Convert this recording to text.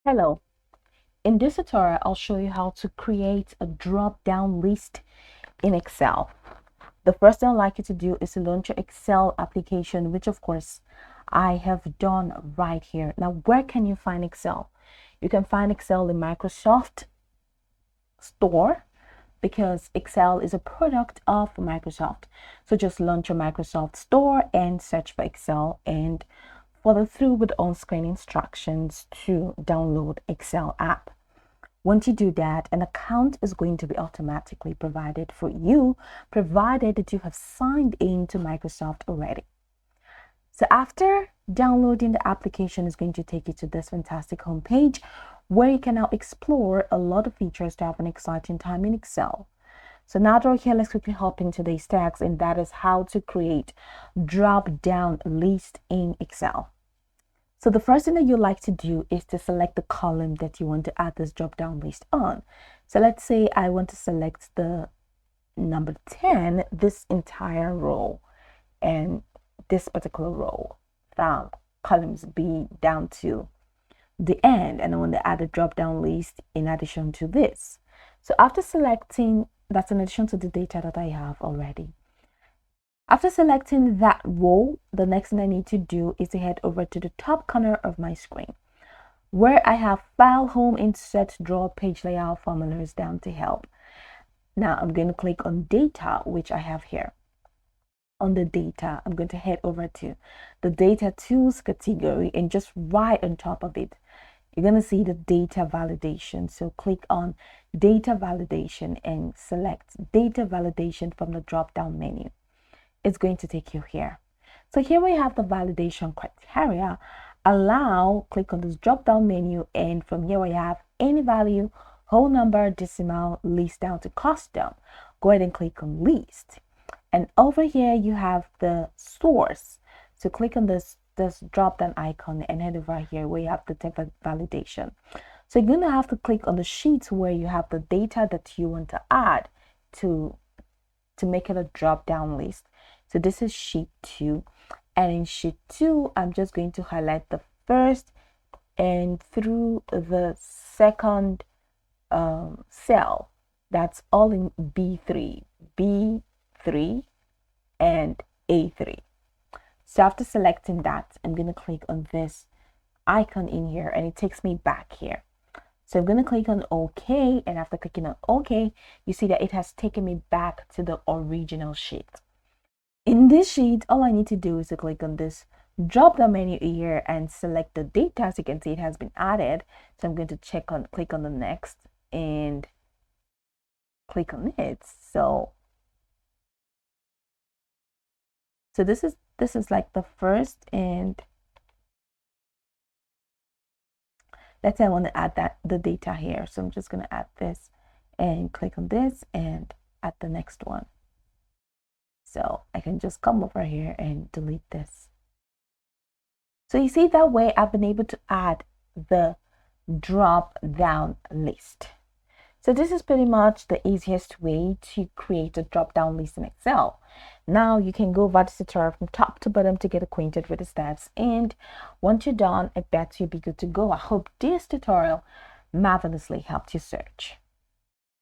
Hello, in this tutorial, I'll show you how to create a drop-down list in Excel. The first thing I'd like you to do is to launch your Excel application, which of course I have done right here. Now, where can you find Excel? You can find Excel in Microsoft Store because Excel is a product of Microsoft. So just launch your Microsoft Store and search for Excel and follow through with on-screen instructions to download Excel app. Once you do that, an account is going to be automatically provided for you, provided that you have signed in to Microsoft already. So after downloading the application, is going to take you to this fantastic homepage where you can now explore a lot of features to have an exciting time in Excel. So now that we're here, let's quickly hop into today's task, and that is how to create drop-down list in Excel. So the first thing that you like to do is to select the column that you want to add this drop-down list on. So let's say I want to select the number 10, this entire row, and this particular row from columns B down to the end, and I want to add a drop-down list in addition to this. So after selecting, that's in addition to the data that I have already. After selecting that row, the next thing I need to do is to head over to the top corner of my screen where I have File, Home, Insert, Draw, Page Layout, Formulas down to Help. Now I'm going to click on Data, which I have here. On the data, I'm going to head over to the Data Tools category, and just right on top of it, you're going to see the data validation. So click on Data Validation and select Data Validation from the drop-down menu. It's going to take you here. So here we have the validation criteria. Click on this drop down menu, and from here we have any value, whole number, decimal, list down to custom. Go ahead and click on list, and over here you have the source. So click on this drop down icon and head over here where you have the data validation. So you're going to have to click on the sheet where you have the data that you want to add to make it a drop down list. So this is sheet 2, and in sheet 2 I'm just going to highlight the first and through the second cell. That's all in B3 and A3. So after selecting that, I'm going to click on this icon in here, and it takes me back here. So I'm going to click on OK, and after clicking on OK, you see that it has taken me back to the original sheet. In this sheet, all I need to do is to click on this drop down menu here and select the data. As you can see, it has been added. So I'm going to click on the next and click on it. So this is like the first, and let's say I want to add the data here. So I'm just going to add this and click on this and add the next one. So I can just come over here and delete this. So you see, that way I've been able to add the drop down list. So this is pretty much the easiest way to create a drop down list in Excel. Now you can go over this tutorial from top to bottom to get acquainted with the steps, and once you're done, I bet you'll be good to go. I hope this tutorial marvelously helped you search.